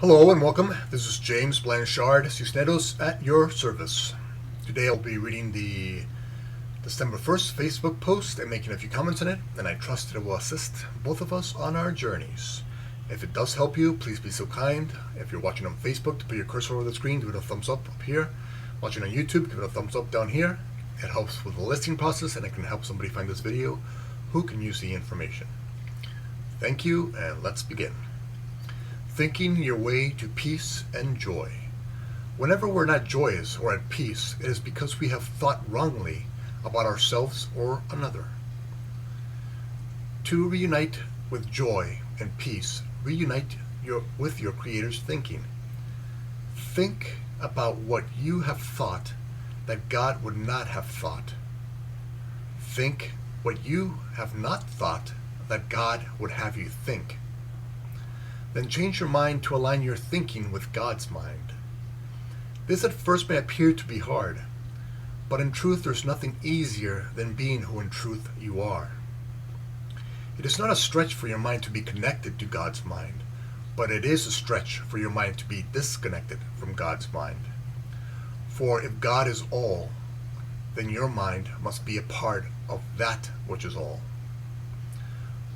Hello and welcome. This is James Blanchard, Cisneros at your service. Today I'll be reading the December 1st Facebook post and making a few comments on it, and I trust it will assist both of us on our journeys. If it does help you, please be so kind. If you're watching on Facebook, to put your cursor over the screen, give it a thumbs up here. Watching on YouTube, give it a thumbs up down here. It helps with the listing process and it can help somebody find this video who can use the information. Thank you, and let's begin. Thinking your way to peace and joy. Whenever we're not joyous or at peace, it is because we have thought wrongly about ourselves or another. To reunite with joy and peace, reunite with your Creator's thinking. Think about what you have thought that God would not have thought. Think what you have not thought that God would have you think. Then change your mind to align your thinking with God's mind. This at first may appear to be hard, but in truth there's nothing easier than being who in truth you are. It is not a stretch for your mind to be connected to God's mind, but it is a stretch for your mind to be disconnected from God's mind. For if God is all, then your mind must be a part of that which is all.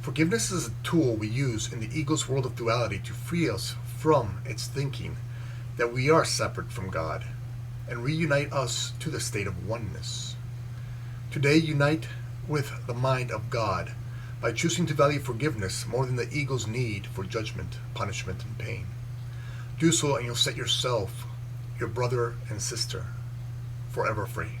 Forgiveness is a tool we use in the ego's world of duality to free us from its thinking that we are separate from God and reunite us to the state of oneness. Today, unite with the mind of God by choosing to value forgiveness more than the ego's need for judgment, punishment, and pain. Do so and you'll set yourself, your brother and sister, forever free.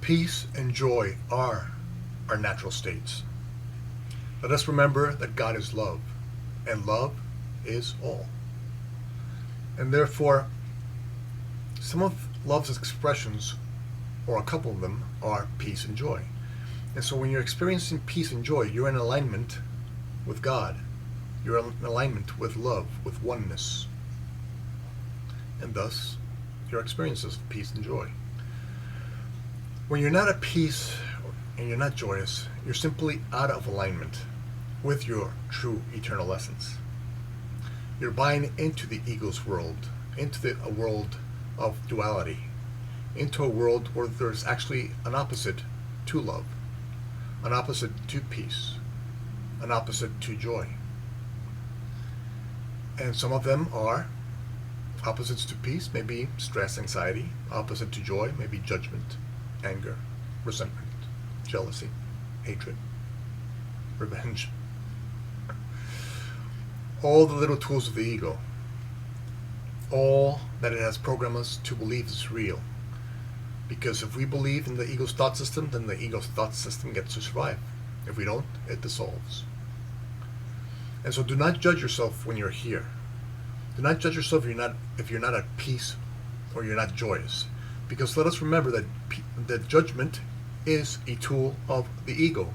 Peace and joy are our natural states. Let us remember that God is love, and love is all. And therefore, some of love's expressions, or a couple of them, are peace and joy. And so when you're experiencing peace and joy, you're in alignment with God. You're in alignment with love, with oneness. And thus, your experiences of peace and joy. When you're not at peace and you're not joyous, you're simply out of alignment with your true eternal essence. You're buying into the ego's world, into a world of duality, into a world where there's actually an opposite to love, an opposite to peace, an opposite to joy. And some of them are opposites to peace, maybe stress, anxiety. Opposite to joy, maybe judgment, anger, resentment, jealousy, hatred, revenge. All the little tools of the ego. All that it has programmed us to believe is real. Because if we believe in the ego's thought system, then the ego's thought system gets to survive. If we don't, it dissolves. And so do not judge yourself when you're here. Do not judge yourself if you're not at peace or you're not joyous. Because let us remember that judgment is a tool of the ego.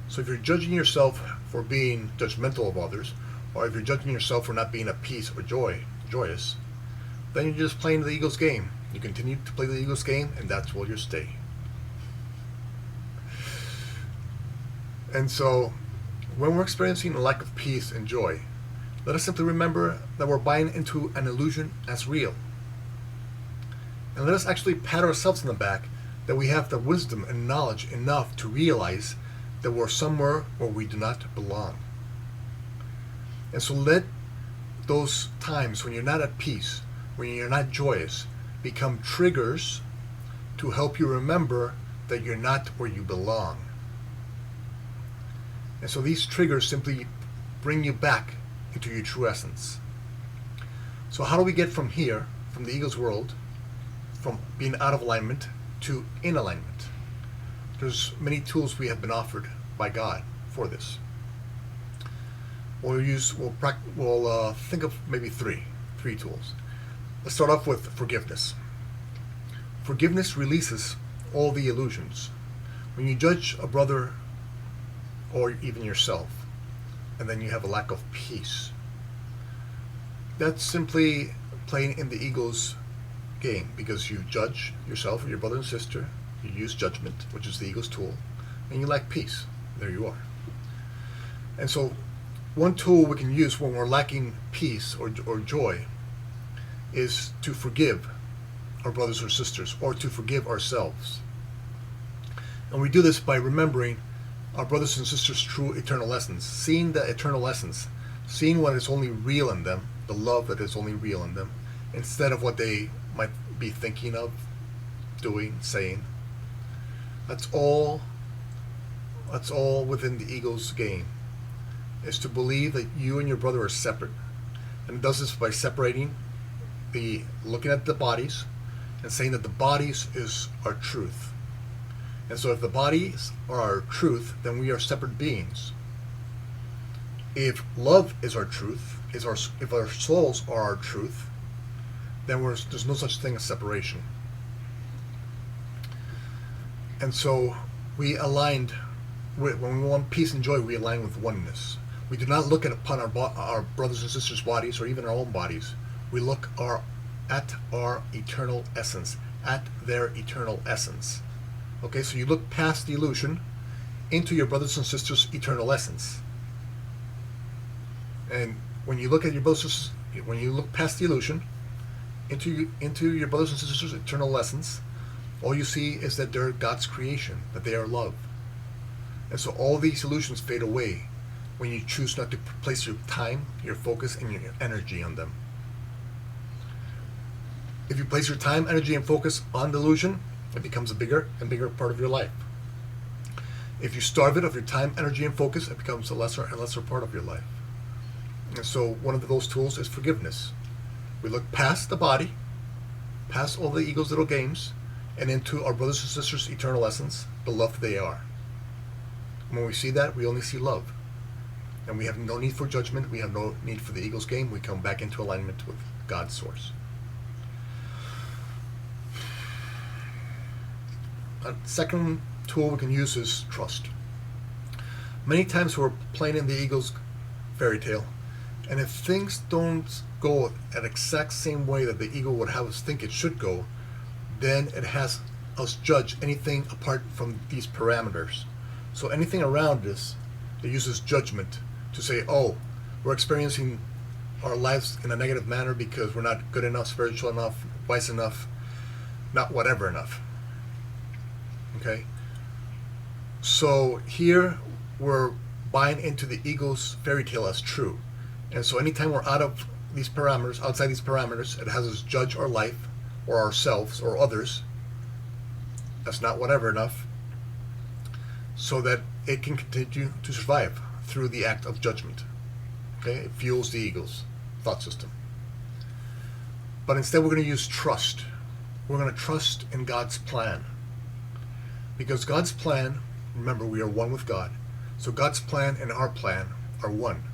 So if you're judging yourself for being judgmental of others, or if you're judging yourself for not being at peace or joyous, then you're just playing the ego's game. You continue to play the ego's game, and that's where you'll stay. And so, when we're experiencing a lack of peace and joy, let us simply remember that we're buying into an illusion as real. And let us actually pat ourselves on the back that we have the wisdom and knowledge enough to realize that we're somewhere where we do not belong. And so let those times when you're not at peace, when you're not joyous, become triggers to help you remember that you're not where you belong. And so these triggers simply bring you back into your true essence. So how do we get from here, from the ego's world, from being out of alignment to in alignment? There's many tools we have been offered by God for this. We'll think of maybe three tools. Let's start off with forgiveness. Forgiveness releases all the illusions. When you judge a brother or even yourself, and then you have a lack of peace, That's simply playing in the ego's game, because you judge yourself or your brother and sister, you use judgment, which is the ego's tool, and you lack peace. There you are. And so one tool we can use when we're lacking peace or joy is to forgive our brothers or sisters, or to forgive ourselves. And we do this by remembering our brothers and sisters' true eternal essence, seeing the eternal essence, seeing what is only real in them, the love that is only real in them, instead of what they might be thinking of, doing, saying. That's all within the ego's game, is to believe that you and your brother are separate. And it does this by separating looking at the bodies and saying that the bodies is our truth. And so if the bodies are our truth, then we are separate beings. If love is our truth, if our souls are our truth, then there's no such thing as separation. And so we aligned, when we want peace and joy, we align with oneness. We do not look upon our brothers and sisters' bodies, or even our own bodies. We look at our eternal essence, at their eternal essence. Okay, so you look past the illusion into your brothers and sisters' eternal essence. And when you look at your brothers, when you look past the illusion into your brothers and sisters' eternal essence, all you see is that they're God's creation, that they are love. And so all these illusions fade away when you choose not to place your time, your focus, and your energy on them. If you place your time, energy, and focus on the illusion, it becomes a bigger and bigger part of your life. If you starve it of your time, energy, and focus, it becomes a lesser and lesser part of your life. And so one of those tools is forgiveness. We look past the body, past all the ego's little games, and into our brothers and sisters' eternal essence, the love they are. And when we see that, we only see love. And we have no need for judgment. We have no need for the ego's game. We come back into alignment with God's source. A second tool we can use is trust. Many times we're playing in the ego's fairy tale, and if things don't go an exact same way that the ego would have us think it should go, then it has us judge anything apart from these parameters. So anything around us, it uses judgment to say, oh, we're experiencing our lives in a negative manner because we're not good enough, spiritual enough, wise enough, not whatever enough. Okay? So here we're buying into the ego's fairy tale as true. And so anytime we're out of these parameters, outside these parameters, it has us judge our life or ourselves or others as not whatever enough, so that it can continue to survive through the act of judgment. Okay? It fuels the ego's thought system. But instead we're going to use trust. We're going to trust in God's plan. Because God's plan, remember, we are one with God. So God's plan and our plan are one.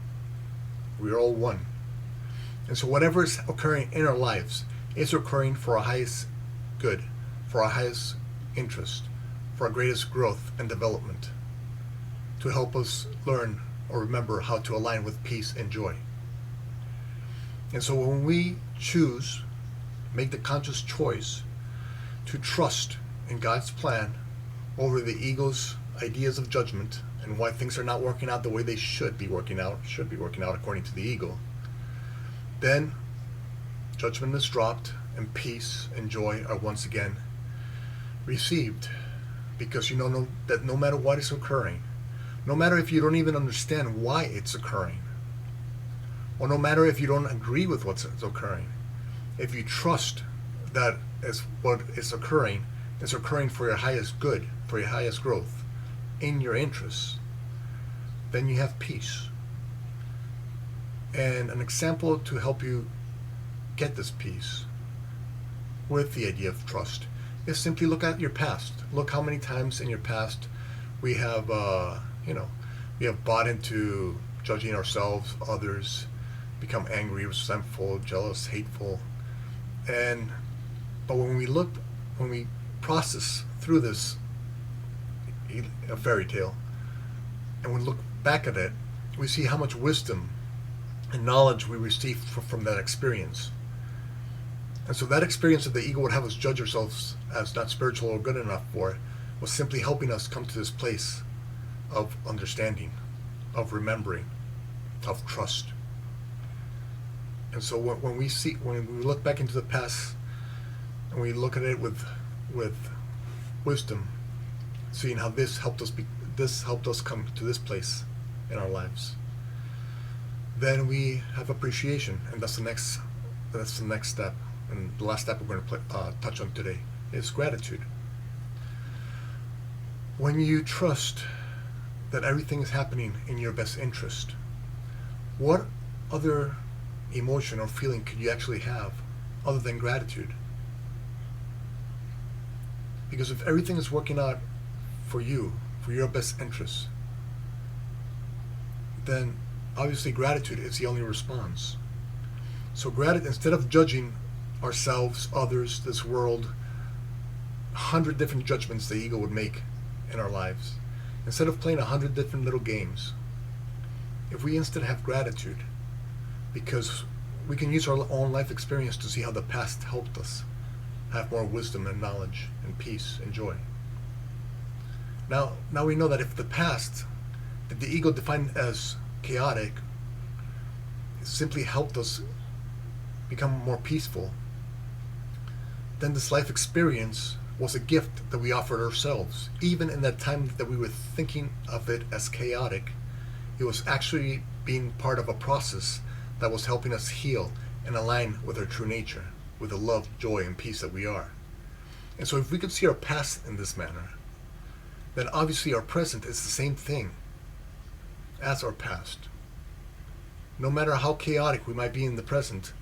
We are all one. And so whatever is occurring in our lives is occurring for our highest good, for our highest interest, for our greatest growth and development, to help us learn or remember how to align with peace and joy. And so when we choose, make the conscious choice to trust in God's plan over the ego's ideas of judgment and why things are not working out the way they should be working out according to the ego, then judgment is dropped and peace and joy are once again received. Because you know that no matter what is occurring, no matter if you don't even understand why it's occurring, or no matter if you don't agree with what's occurring, if you trust that as what is occurring for your highest good, for your highest growth, in your interests, then you have peace. And an example to help you get this peace with the idea of trust is simply look at your past. Look how many times in your past we have, we have bought into judging ourselves, others, become angry, resentful, jealous, hateful. But when we process through this fairy tale, and we look back at it, we see how much wisdom and knowledge we receive from that experience. And so that experience that the ego would have us judge ourselves as not spiritual or good enough for was simply helping us come to this place of understanding, of remembering, of trust. And so when we look back into the past and we look at it with wisdom, seeing how this helped us come to this place in our lives, then we have appreciation, and that's the next step. And the last step we're going to touch on today is gratitude. When you trust that everything is happening in your best interest, what other emotion or feeling could you actually have other than gratitude? Because if everything is working out for you, for your best interests, then obviously gratitude is the only response. So instead of judging ourselves, others, this world, 100 different judgments the ego would make in our lives, instead of playing 100 different little games, if we instead have gratitude, because we can use our own life experience to see how the past helped us have more wisdom and knowledge and peace and joy. Now we know that if the past that the ego defined as chaotic simply helped us become more peaceful, then this life experience was a gift that we offered ourselves. Even in that time that we were thinking of it as chaotic, it was actually being part of a process that was helping us heal and align with our true nature, with the love, joy, and peace that we are. And so if we could see our past in this manner, then obviously our present is the same thing as our past. No matter how chaotic we might be in the present,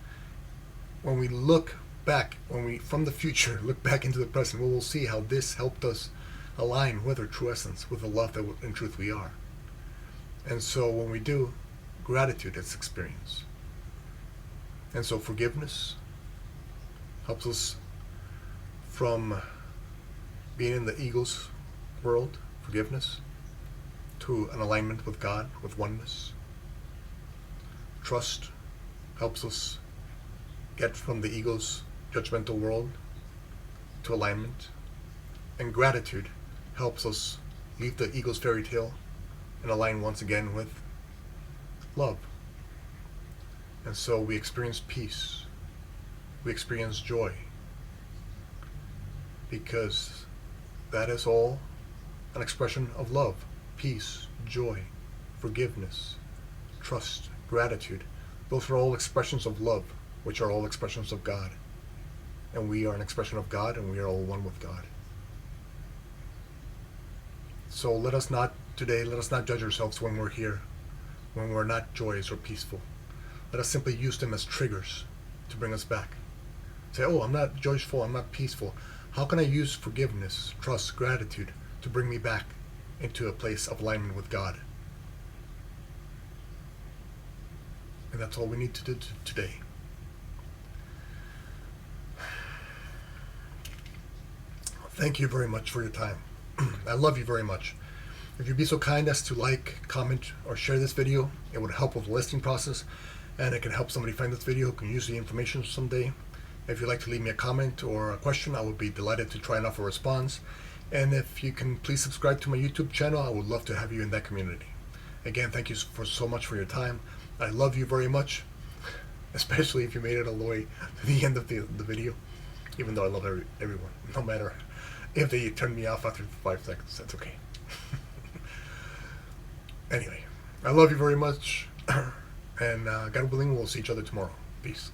when we look back, from the future look back into the present, we will see how this helped us align with our true essence, with the love that in truth we are. And so when we do, gratitude is experience. And so forgiveness helps us from being in the ego's world, forgiveness, to an alignment with God, with oneness. Trust helps us get from the ego's judgmental world to alignment. And gratitude helps us leave the ego's fairy tale and align once again with love. And so we experience peace. We experience joy. Because that is all an expression of love. Peace, joy, forgiveness, trust, gratitude. Those are all expressions of love, which are all expressions of God. And we are an expression of God, and we are all one with God. So let us not judge ourselves when we're here, when we're not joyous or peaceful. Let us simply use them as triggers to bring us back. Say, oh, I'm not joyful, I'm not peaceful. How can I use forgiveness, trust, gratitude to bring me back into a place of alignment with God? And that's all we need to do today. Thank you very much for your time. I love you very much. If you'd be so kind as to like, comment, or share this video, it would help with the listing process, and it can help somebody find this video who can use the information someday. If you'd like to leave me a comment or a question, I would be delighted to try and offer a response. And if you can please subscribe to my YouTube channel, I would love to have you in that community. Again, thank you so much for your time. I love you very much, especially if you made it all the way to the end of the video, even though I love everyone, no matter if they turn me off after 5 seconds, that's okay. Anyway, I love you very much, and God willing, we'll see each other tomorrow. Peace.